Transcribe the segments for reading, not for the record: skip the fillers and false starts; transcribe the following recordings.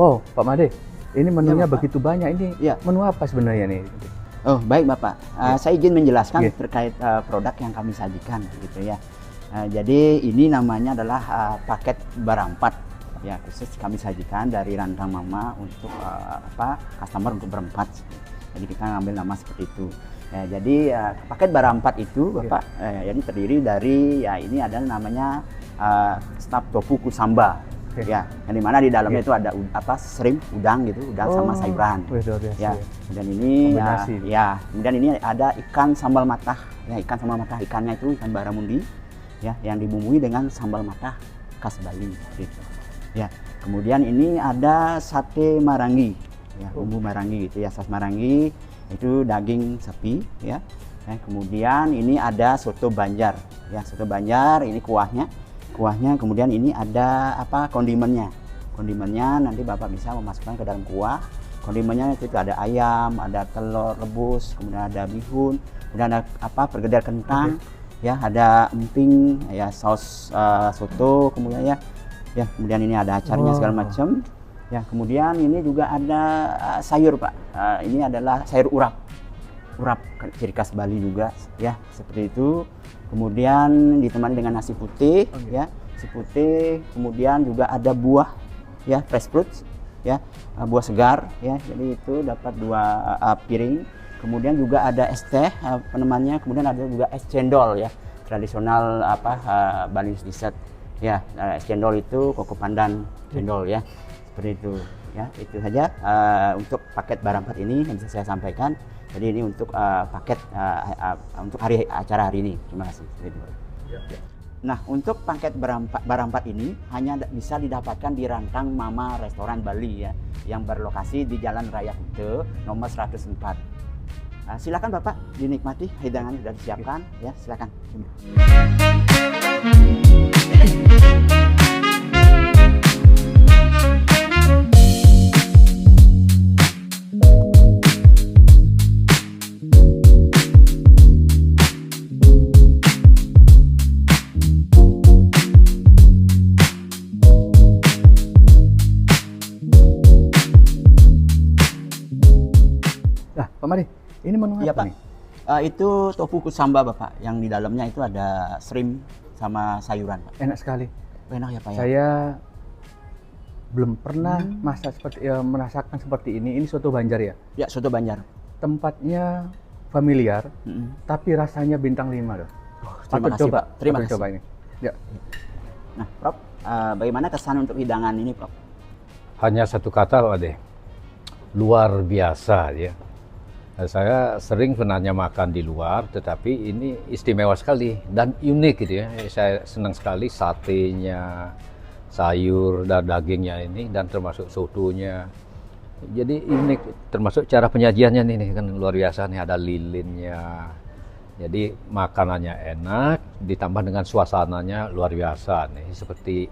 Wow, Pak Made, ini menunya Bapak. begitu banyak. Ini Ya. menu apa sebenarnya nih? Oh, baik Bapak. Saya izin menjelaskan Ya. terkait produk yang kami sajikan gitu ya. Jadi ini namanya adalah paket berempat ya, khusus kami sajikan dari Rantang Mama untuk customer untuk berempat. Jadi kita ngambil nama seperti itu. Ya, jadi paket berempat itu Bapak jadi terdiri dari ya ini ada namanya staf tofu kusamba. Ya, yang dimana di dalamnya itu ada shrimp, udang gitu, udang sama sayuran. Luar biasa, Ya, dan ini kombinasi. kemudian ini ada ikan sambal matah. Ya, ikan sambal matah, ikannya itu ikan baramundi ya, yang dibumbui dengan sambal matah khas Bali gitu. Ya, kemudian ini ada sate marangi. Ya, bumbu marangi gitu ya, sate marangi itu daging sapi ya. Kemudian ini ada soto Banjar. Ya, soto Banjar ini kuahnya, kemudian ini ada kondimennya. Kondimennya nanti Bapak bisa memasukkan ke dalam kuah. Kondimennya itu ada ayam, ada telur rebus, kemudian ada bihun, kemudian ada perkedel kentang, ya ada emping, ya saus soto, kemudian ya kemudian ini ada acarnya segala macam. Ya, kemudian ini juga ada sayur Pak. Ini adalah sayur urap ciri khas Bali juga ya, seperti itu. Kemudian ditemani dengan nasi putih ya, nasi putih, kemudian juga ada buah ya, fresh fruits ya, buah segar ya. Jadi itu dapat 2 piring. Kemudian juga ada es teh penemannya, kemudian ada juga es cendol ya, tradisional Balinese dessert ya. Es cendol itu koko pandan cendol ya. Seperti itu ya. Itu saja untuk paket berempat ini yang bisa saya sampaikan. Jadi ini untuk paket untuk hari acara hari ini. Terima kasih. Nah, untuk paket berempat ini hanya bisa didapatkan di Rantang Mama Restoran Bali ya, yang berlokasi di Jalan Raya Kute nomor 104. Silakan Bapak dinikmati, hidangan sudah disiapkan ya, silakan. Nah, Pak Made, ini menu Iya apa Pak. nih? Itu tofu kusamba Bapak, yang di dalamnya itu ada shrimp sama sayuran Pak. Enak sekali. Enak ya Pak ya? Saya belum pernah merasakan seperti ini. Ini soto Banjar ya? Ya, soto Banjar. Tempatnya familiar, tapi rasanya bintang 5 loh. Terima Patut kasih coba. Pak. Terima Patut kasih. coba ini. Ya. Nah, Prof, bagaimana kesan untuk hidangan ini, Prof? Hanya satu kata Pak Ade, luar biasa ya. Saya sering sebenarnya makan di luar, tetapi ini istimewa sekali dan unik gitu ya. Saya senang sekali satenya, sayur dan dagingnya ini, dan termasuk sotonya. Jadi unik, termasuk cara penyajiannya nih kan luar biasa nih, ada lilinnya. Jadi makanannya enak, ditambah dengan suasananya luar biasa nih, seperti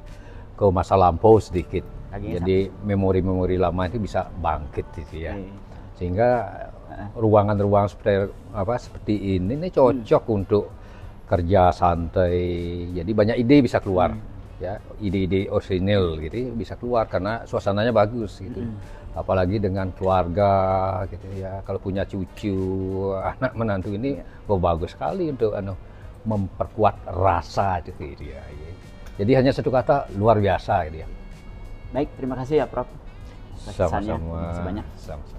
ke masa lampau sedikit. Jadi memori-memori lama itu bisa bangkit gitu ya. Sehingga ruangan-ruangan seperti ini cocok untuk kerja santai. Jadi banyak ide bisa keluar ya, ide-ide orisinil gitu bisa keluar karena suasananya bagus gitu. Apalagi dengan keluarga gitu ya. Kalau punya cucu, anak menantu ini bagus sekali untuk memperkuat rasa gitu ya. Jadi hanya satu kata, luar biasa gitu ya. Baik, terima kasih ya Prof. Sama-sama. Terima kasih banyak. Sama-sama.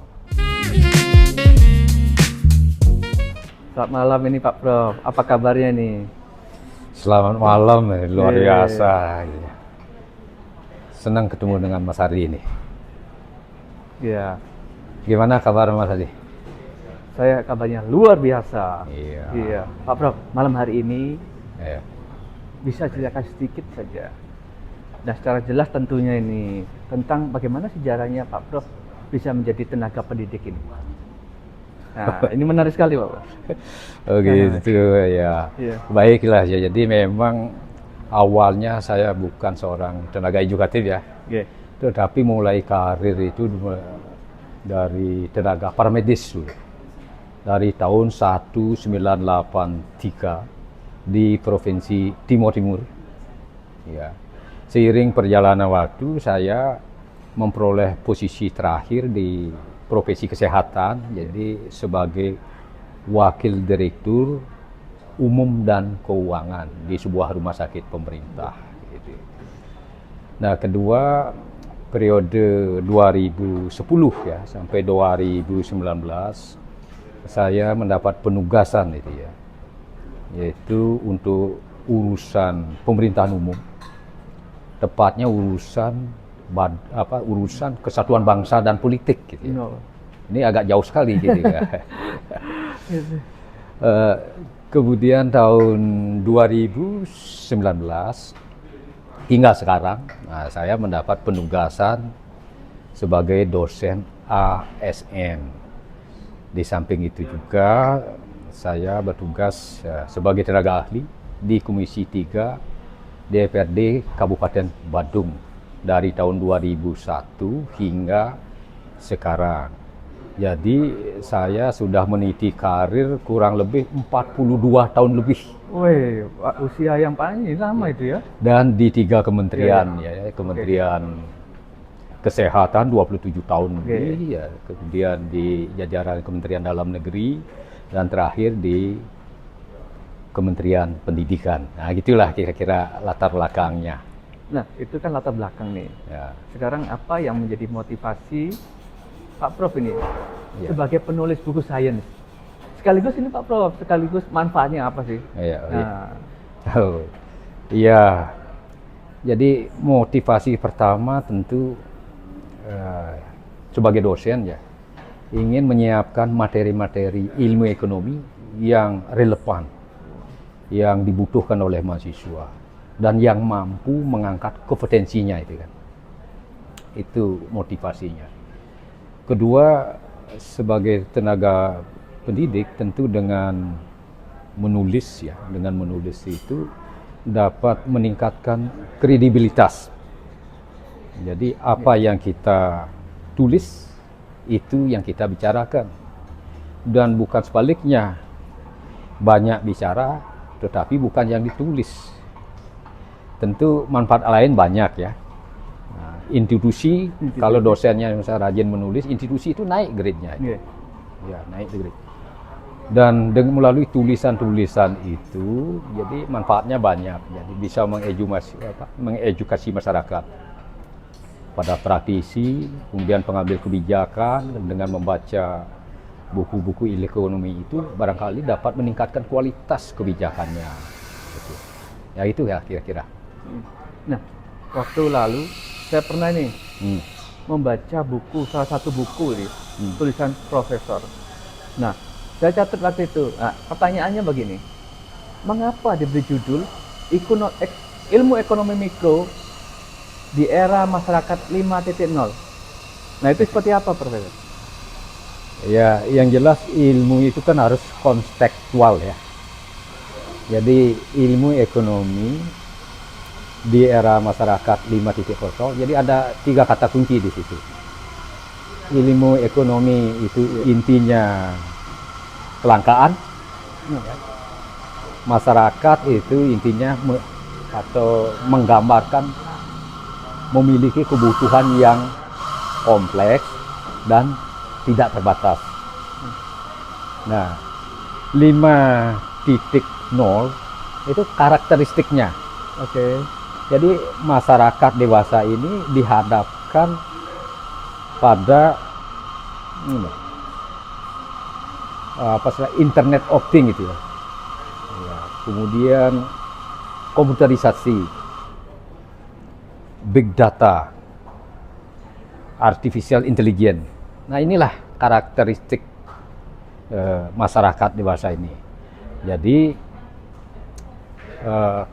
Selamat malam ini Pak Prof. Apa kabarnya nih? Selamat malam, luar biasa. Senang ketemu dengan Mas Ardi ini. Ya. Gimana kabar Mas Ardi? Saya kabarnya luar biasa. Iya. Pak Prof, malam hari ini Iya. bisa ceritakan sedikit saja. Dan secara jelas tentunya ini tentang bagaimana sejarahnya Pak Prof bisa menjadi tenaga pendidik ini. Nah, ini menarik sekali Pak Prof. Oh gitu ya. Baiklah ya. Jadi memang awalnya saya bukan seorang tenaga edukatif ya. Tetapi mulai karir itu dari tenaga paramedis dulu. Dari tahun 1983 di Provinsi Timur Timur. Ya. Seiring perjalanan waktu saya memperoleh posisi terakhir di profesi kesehatan, jadi sebagai wakil direktur umum dan keuangan di sebuah rumah sakit pemerintah. Gitu. Nah, kedua periode 2010 ya sampai 2019 saya mendapat penugasan itu ya, yaitu untuk urusan pemerintahan umum, tepatnya urusan kesatuan bangsa dan politik gitu ya. Ini agak jauh sekali gitu ya. Kemudian tahun 2019 hingga sekarang, saya mendapat penugasan sebagai dosen ASN. Di samping itu juga saya bertugas sebagai tenaga ahli di Komisi 3 DPRD Kabupaten Badung dari tahun 2001 hingga sekarang. Jadi saya sudah meniti karir kurang lebih 42 tahun lebih. Wih, usia yang paling lama itu ya? Dan di 3 kementerian ya, Kementerian Kesehatan 27 tahun lebih, ya, kemudian di jajaran Kementerian Dalam Negeri, dan terakhir di Kementerian Pendidikan. Nah, gitulah kira-kira latar belakangnya. Nah, itu kan latar belakang nih. Ya. Sekarang apa yang menjadi motivasi Pak Prof ini sebagai penulis buku sains? Sekaligus ini Pak Prof, sekaligus manfaatnya apa sih? Iya. Jadi motivasi pertama tentu sebagai dosen ya, ingin menyiapkan materi-materi ilmu ekonomi yang relevan, yang dibutuhkan oleh mahasiswa, dan yang mampu mengangkat kompetensinya itu kan. Itu motivasinya. Kedua, sebagai tenaga pendidik tentu dengan menulis itu dapat meningkatkan kredibilitas. Jadi apa yang kita tulis itu yang kita bicarakan, dan bukan sebaliknya, banyak bicara tetapi bukan yang ditulis. Tentu manfaat lain banyak ya. Nah, institusi kalau dosennya misalnya rajin menulis, institusi itu naik grade-nya. Ya, naik grade. Dan melalui tulisan-tulisan itu, jadi manfaatnya banyak. Jadi bisa mengedukasi masyarakat pada praktisi, kemudian pengambil kebijakan, dengan membaca buku-buku ekonomi itu barangkali dapat meningkatkan kualitas kebijakannya. Gitu. Ya itu ya kira-kira. Nah, waktu lalu saya pernah nih membaca buku, salah satu buku nih, tulisan profesor. Nah, saya catat waktu itu. Nah, pertanyaannya begini, mengapa diberi judul ilmu ekonomi mikro di era masyarakat 5.0? Nah, itu seperti apa, Profesor? Ya, yang jelas ilmu itu kan harus kontekstual ya. Jadi ilmu ekonomi di era masyarakat 5.0, jadi ada 3 kata kunci di situ. Ilmu ekonomi itu intinya kelangkaan, masyarakat itu intinya atau menggambarkan memiliki kebutuhan yang kompleks dan tidak terbatas. Nah, 5.0 itu karakteristiknya. Oke. Jadi masyarakat dewasa ini dihadapkan pada Internet of Things gitu ya. Kemudian komputerisasi, big data, artificial intelligence. Nah, inilah karakteristik masyarakat dewasa ini. Jadi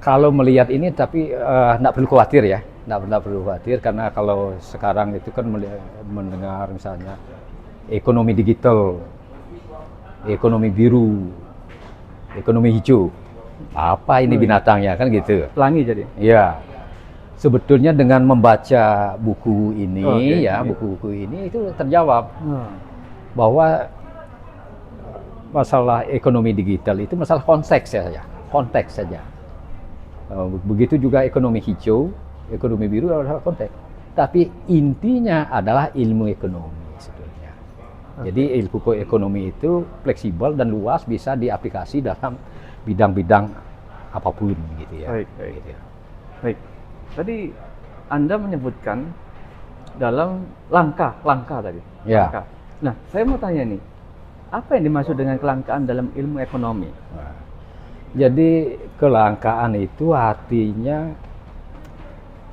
kalau melihat ini, tapi tidak perlu khawatir ya, tidak perlu khawatir, karena kalau sekarang itu kan mendengar misalnya ekonomi digital, ekonomi biru, ekonomi hijau, apa ini binatangnya kan gitu. Pelangi jadi. Iya. Sebetulnya dengan membaca buku ini buku-buku ini itu terjawab bahwa masalah ekonomi digital itu masalah konteks saja. Begitu juga ekonomi hijau, ekonomi biru adalah konteks. tapi intinya adalah ilmu ekonomi sebetulnya. Jadi ilmu ekonomi itu fleksibel dan luas, bisa diaplikasi dalam bidang-bidang apapun gitu ya. Baik, baik. Gitu ya. Baik. Tadi Anda menyebutkan dalam langkah tadi. Ya. Langkah. Nah, saya mau tanya nih, apa yang dimaksud dengan kelangkaan dalam ilmu ekonomi? Nah, jadi kelangkaan itu artinya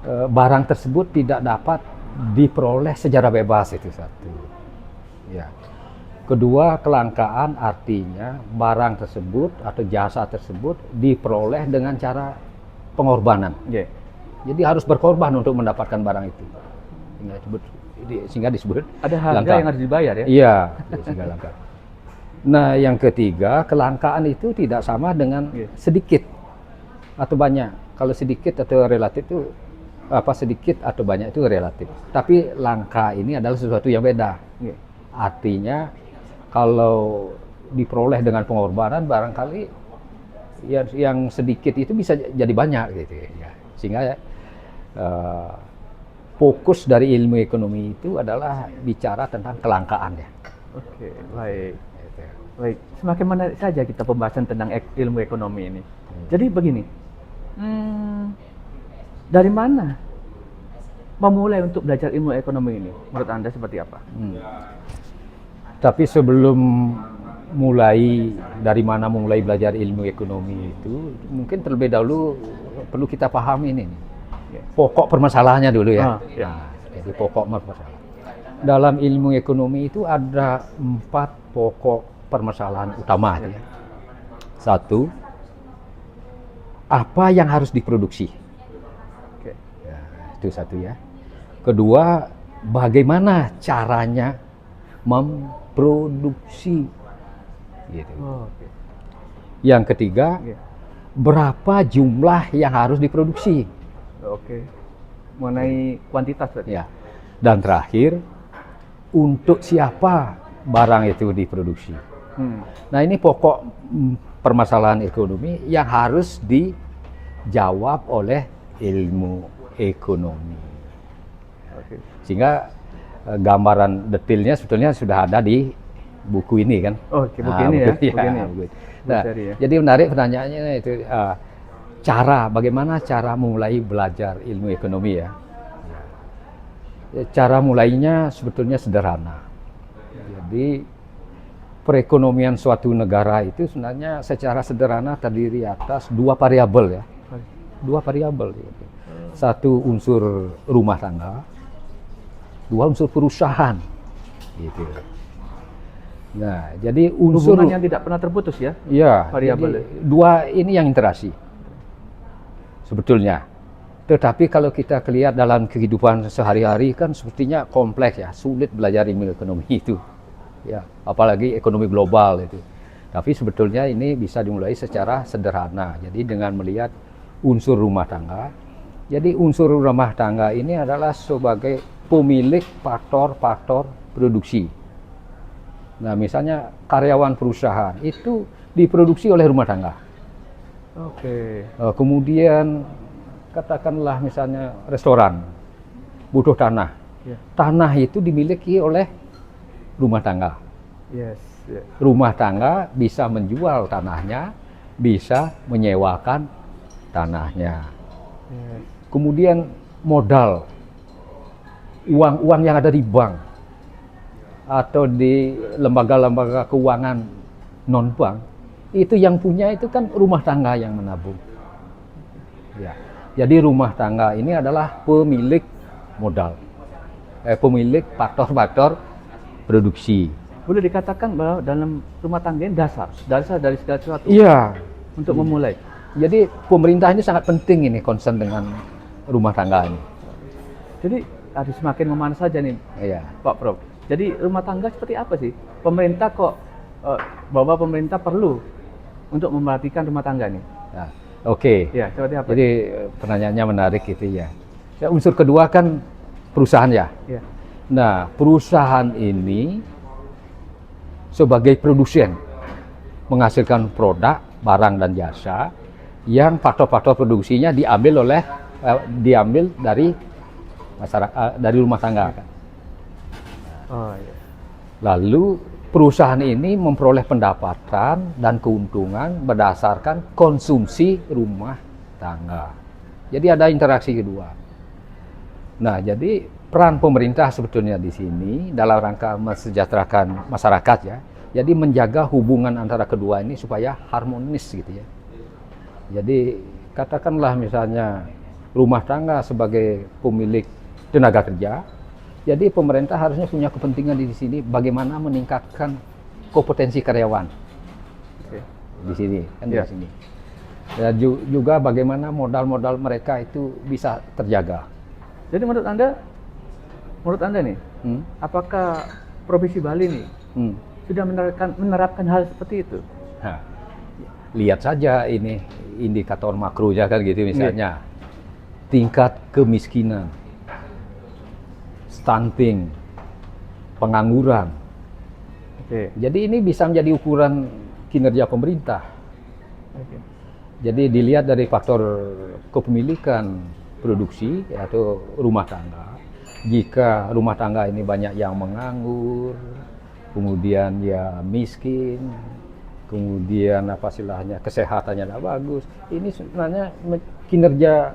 barang tersebut tidak dapat diperoleh secara bebas, itu satu. Ya. Kedua, kelangkaan artinya barang tersebut atau jasa tersebut diperoleh dengan cara pengorbanan. Yeah. Jadi harus berkorban untuk mendapatkan barang itu. Sehingga disebut Ada harga langka. yang harus dibayar ya? Iya, sehingga langka. Nah, yang ketiga, kelangkaan itu tidak sama dengan sedikit atau banyak. Kalau sedikit atau relatif itu sedikit atau banyak itu relatif. Tapi langka ini adalah sesuatu yang beda. Artinya kalau diperoleh dengan pengorbanan, barangkali yang sedikit itu bisa jadi banyak gitu ya. Sehingga fokus dari ilmu ekonomi itu adalah bicara tentang kelangkaan ya. Oke, baik. Baik, semakin menarik saja kita pembahasan tentang ilmu ekonomi ini. Jadi begini, dari mana memulai untuk belajar ilmu ekonomi ini? Menurut Anda seperti apa? Tapi sebelum dari mana mulai belajar ilmu ekonomi itu, mungkin terlebih dahulu perlu kita pahami ini. Pokok permasalahannya dulu ya. Jadi pokok permasalahan. Dalam ilmu ekonomi itu ada 4 pokok permasalahan utama ya. 1, apa yang harus diproduksi? Ya, itu 1 ya. Kedua, bagaimana caranya memproduksi? Gitu. Yang ketiga, berapa jumlah yang harus diproduksi? Oke. Mengenai kuantitas berarti? Ya. Dan terakhir, untuk siapa barang itu diproduksi? Nah, ini pokok permasalahan ekonomi yang harus dijawab oleh ilmu ekonomi. Sehingga gambaran detailnya sebetulnya sudah ada di buku ini kan. Oh, buku ini ya. Buku ini. Nah, jadi menarik pertanyaannya itu bagaimana cara mulai belajar ilmu ekonomi ya. Cara mulainya sebetulnya sederhana. Jadi perekonomian suatu negara itu sebenarnya secara sederhana terdiri atas 2 variabel ya. 2 variabel. 1 unsur rumah tangga, 2 unsur perusahaan. Gitu. Nah, jadi unsur hubungan yang tidak pernah terputus ya. Iya, variabel. 2 ini yang interaksi. Sebetulnya. Tetapi kalau kita lihat dalam kehidupan sehari-hari kan sepertinya kompleks ya, sulit belajar ilmu ekonomi itu. Ya, apalagi ekonomi global itu. Tapi sebetulnya ini bisa dimulai secara sederhana. Jadi dengan melihat unsur rumah tangga. Jadi unsur rumah tangga ini adalah sebagai pemilik faktor-faktor produksi. Nah, misalnya karyawan perusahaan itu diproduksi oleh rumah tangga. Oke. Kemudian katakanlah misalnya restoran butuh tanah. Tanah itu dimiliki oleh rumah tangga. Rumah tangga bisa menjual tanahnya, bisa menyewakan tanahnya. Kemudian modal, uang yang ada di bank atau di lembaga-lembaga keuangan non-bank, itu yang punya itu kan rumah tangga yang menabung. Ya. Jadi rumah tangga ini adalah pemilik modal, pemilik faktor-faktor produksi. Boleh dikatakan bahwa dalam rumah tangga ini dasar dari segala sesuatu. Iya. Untuk memulai. Jadi pemerintah ini sangat penting ini concern dengan rumah tangga ini. Jadi harus semakin memanas saja nih, Pak Prof. Jadi rumah tangga seperti apa sih? Pemerintah kok bahwa pemerintah perlu untuk memperhatikan rumah tangga nih. Nah, oke. Ya, seperti apa? Jadi pertanyaannya menarik gitu ya. Unsur kedua kan perusahaan ya. Nah, perusahaan ini sebagai produsen menghasilkan produk, barang dan jasa yang faktor-faktor produksinya diambil dari masyarakat dari rumah tangga kan. Oh iya. Lalu perusahaan ini memperoleh pendapatan dan keuntungan berdasarkan konsumsi rumah tangga. Jadi ada interaksi kedua. Nah, jadi peran pemerintah sebetulnya di sini dalam rangka mensejahterakan masyarakat ya. Jadi menjaga hubungan antara kedua ini supaya harmonis gitu ya. Jadi katakanlah misalnya rumah tangga sebagai pemilik tenaga kerja, jadi pemerintah harusnya punya kepentingan di sini bagaimana meningkatkan kompetensi karyawan. Oke. Di sini kan Ya. di sini. Dan juga bagaimana modal-modal mereka itu bisa terjaga. Jadi menurut anda nih, apakah Provinsi Bali nih Hmm. sudah menerapkan hal seperti itu? Nah, lihat saja ini indikator makronya kan gitu misalnya. Tingkat kemiskinan, stunting, pengangguran. Oke. Jadi ini bisa menjadi ukuran kinerja pemerintah. Oke. Jadi dilihat dari faktor kepemilikan produksi atau rumah tangga. Jika rumah tangga ini banyak yang menganggur, kemudian ya miskin, kemudian apa istilahnya kesehatannya tidak bagus, ini sebenarnya kinerja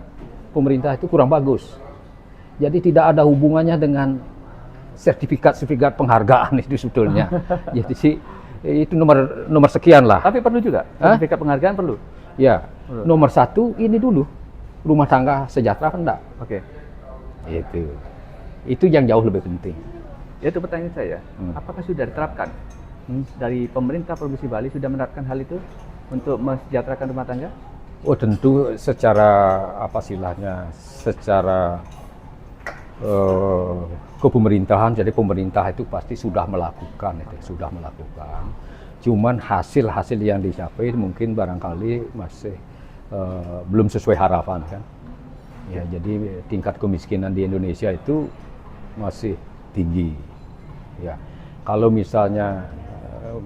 pemerintah itu kurang bagus. Jadi tidak ada hubungannya dengan sertifikat penghargaan itu sebetulnya. Jadi sih itu nomor sekian lah. Tapi perlu juga sertifikat penghargaan perlu. Ya, nomor satu ini dulu rumah tangga sejahtera kan enggak? Oke. Itu yang jauh lebih penting. Itu pertanyaan saya. Apakah sudah diterapkan dari pemerintah Provinsi Bali sudah menerapkan hal itu untuk mensejahterakan rumah tangga? Oh tentu secara apa istilahnya secara kepemerintahan, jadi pemerintah itu pasti sudah melakukan. Cuman hasil yang dicapai mungkin barangkali masih belum sesuai harapan kan. Ya, jadi tingkat kemiskinan di Indonesia itu masih tinggi. Ya, kalau misalnya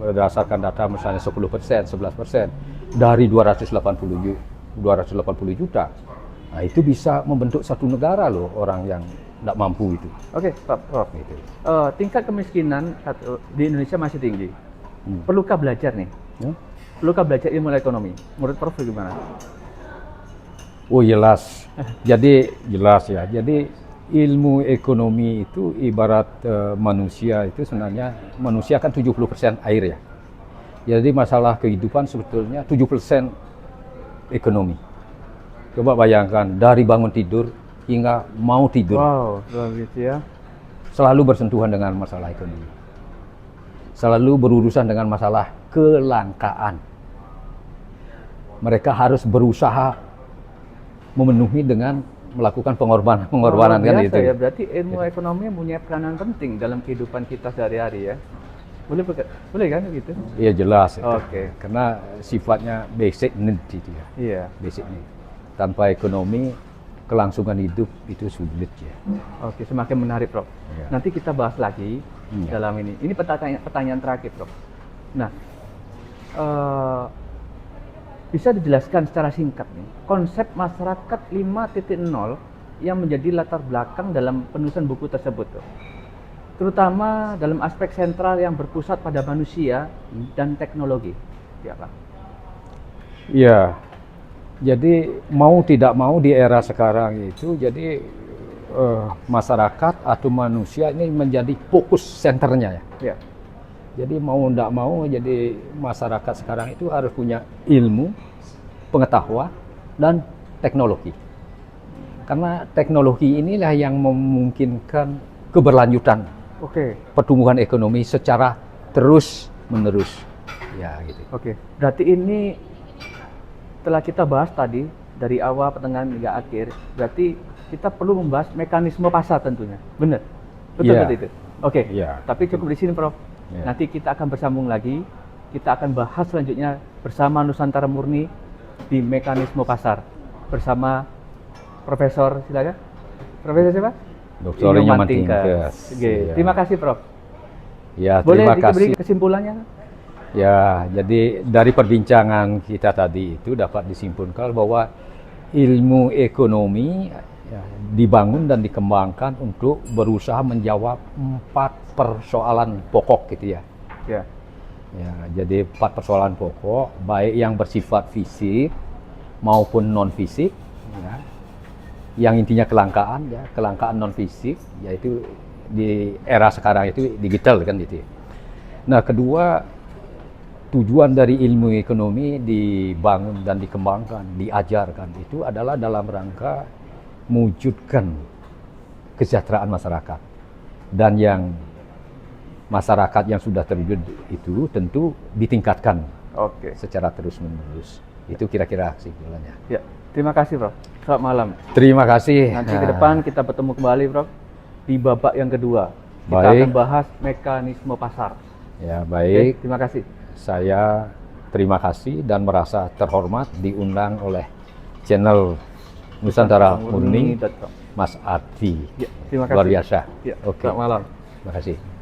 berdasarkan data misalnya 10%, 11% dari 280 juta, nah itu bisa membentuk satu negara loh orang yang tidak mampu itu. Oke, Pak Prof. Gitu. Tingkat kemiskinan di Indonesia masih tinggi. Perlukah belajar nih? Ya? Perlukah belajar ilmu ekonomi? Menurut Prof gimana? Oh jelas. Jadi jelas ya. Jadi ilmu ekonomi itu ibarat manusia itu sebenarnya manusia kan 70% air ya. Jadi masalah kehidupan sebetulnya 70% ekonomi. Coba bayangkan dari bangun tidur hingga mau tidur. Wow, luar biasa ya. Selalu bersentuhan dengan masalah ekonomi. Selalu berurusan dengan masalah kelangkaan. Mereka harus berusaha memenuhi dengan melakukan pengorbanan kan biasa itu. Ya, berarti ilmu ekonomi punya peranan penting dalam kehidupan kita sehari-hari ya. Boleh kan gitu? Iya jelas. Itu. Oke. Karena sifatnya basic need itu ya. Iya. Basic need. Tanpa ekonomi kelangsungan hidup itu sulit ya. Oke, semakin menarik, Prof. Iya. Nanti kita bahas lagi Iya. dalam ini. Ini pertanyaan terakhir, Prof. Nah, bisa dijelaskan secara singkat nih, konsep masyarakat 5.0 yang menjadi latar belakang dalam penulisan buku tersebut, Prof. Terutama dalam aspek sentral yang berpusat pada manusia dan teknologi. Ya, Pak. Iya. Jadi mau tidak mau di era sekarang itu jadi masyarakat atau manusia ini menjadi fokus senternya ya. Ya. Jadi mau tidak mau jadi masyarakat sekarang itu harus punya ilmu, pengetahuan dan teknologi. Karena teknologi inilah yang memungkinkan keberlanjutan Oke. pertumbuhan ekonomi secara terus menerus. Ya gitu. Oke. Berarti ini setelah kita bahas tadi dari awal, pertengahan hingga akhir, berarti kita perlu membahas mekanisme pasar tentunya. Benar? Betul Iya. seperti itu? Oke. Iya. Tapi cukup di sini, Prof. Iya. Nanti kita akan bersambung lagi. Kita akan bahas selanjutnya bersama Nusantara Murni di mekanisme pasar bersama Profesor, silakan. Profesor siapa? Dr. Nyoman Tingkes. Oke. Iya. Terima kasih, Prof. Ya, Boleh terima diberi kasih. kesimpulannya? Ya, jadi dari perbincangan kita tadi itu dapat disimpulkan bahwa ilmu ekonomi ya, dibangun dan dikembangkan untuk berusaha menjawab 4 persoalan pokok gitu ya. Ya. Ya, jadi 4 persoalan pokok, baik yang bersifat fisik maupun non fisik, ya. Yang intinya kelangkaan, ya, kelangkaan non fisik, yaitu di era sekarang itu digital kan gitu. Nah, kedua, tujuan dari ilmu ekonomi dibangun dan dikembangkan, diajarkan itu adalah dalam rangka mewujudkan kesejahteraan masyarakat. Dan yang masyarakat yang sudah terwujud itu tentu ditingkatkan Oke. secara terus-menerus. Itu kira-kira kesimpulannya. Ya. Terima kasih, Prof. Selamat malam. Terima kasih. Nanti ke depan kita bertemu kembali, Prof, di babak yang kedua. Kita Baik. akan bahas mekanisme pasar. Ya, Oke, baik. terima kasih. Saya terima kasih dan merasa terhormat diundang oleh channel Nusantara Murni, Murni.com. Mas Arti. Ya, terima kasih. Luar biasa. Ya, Oke. selamat malam. Terima kasih.